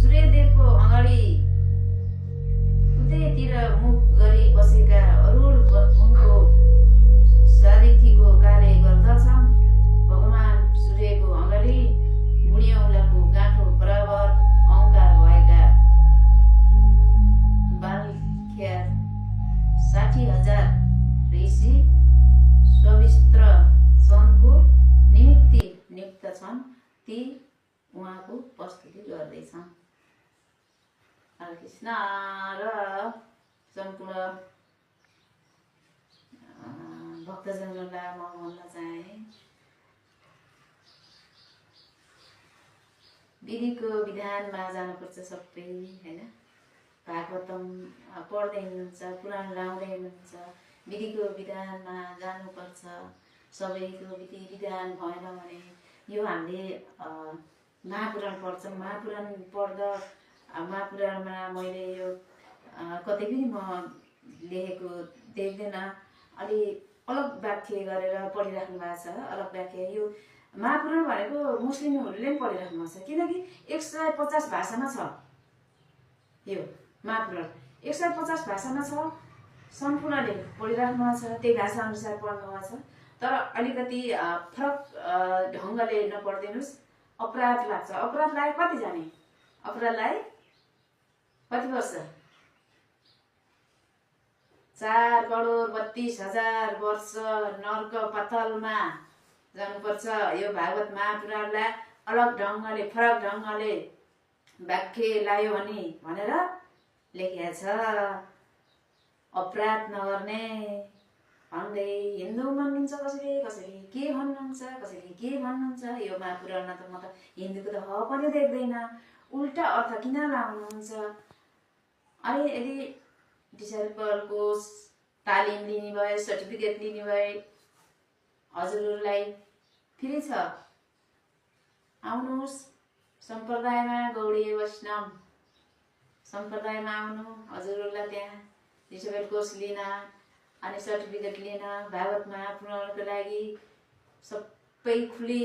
सूर्यदेवको अगाडि उतैतिर मुख गरी बसेका अरूढ उनको सारथीको कार्य गर्दछन्। भगवान सूर्यको अगाडि मुडिऔँलाको गाँठो बराबर अहङ्कार भएका बालख्यार 60,000 ऋषि सविस्त्र सनको निमित्त नियुक्त छन्। ती उहाँको प्रस्तुति गर्दैछन्। हरे कृष्ण र सम्पूर्ण भक्तजनलाई म भन्न चाहे विधिको विधानमा जानुपर्छ सबै हैन। भागवतम पढ्दै हुनुहुन्छ, पुराण लाउँदै हुनुहुन्छ, विधिको विधानमा जानुपर्छ। सबैको विधि विधान भएन भने यो हामीले महापुराण पढ्छौँ। महापुराण पढ्दा महापुराणमा मैले यो कतै पनि म लेखेको देख्दैन। अलि अलग व्याख्या गरेर पढिराख्नु भएको छ। अलग व्याख्या यो महापुराण भनेको मुस्लिमहरूले पनि पढिराख्नु भएको छ, किनकि 150 भाषामा छ। यो महापुराण 150 भाषामा छ। सम्पूर्णले पढिराख्नु भएको छ, त्यही भाषा अनुसार पढ्नु भएको छ। तर अलिकति फरक ढङ्गले नपढिदिनुहोस्, अपराध लाग्छ। अपराध लागे कति जाने? अपराधलाई कति वर्ष? 4,32,000 वर्ष नर्क पातालमा जानुपर्छ। यो भागवत महापुराणलाई अलग ढङ्गले फरक ढङ्गले व्याख्या लायो भने भनेर लेखिएको छ। अपराध नगर्ने भन्दै हिन्दू भन्नुहुन्छ, कसैले कसैले के भन्नुहुन्छ, कसैले के भन्नुहुन्छ। यो महापुराणमा त म त हिन्दूको त ह पनि देख्दैन। उल्टा अर्थ किन लाउनुहुन्छ? अनि यदि डिसाइपलको तालिम लिने भए, सर्टिफिकेट लिने भए हजुरहरूलाई फ्री छ। आउनुहोस् सम्प्रदायमा, गौडीय वैष्णव सम्प्रदायमा आउनु। हजुरहरूलाई त्यहाँ डिसाइपल कोर्स लिन अनि सर्टिफिकेट लिन, भागवत महापुराणको लागि सबै खुली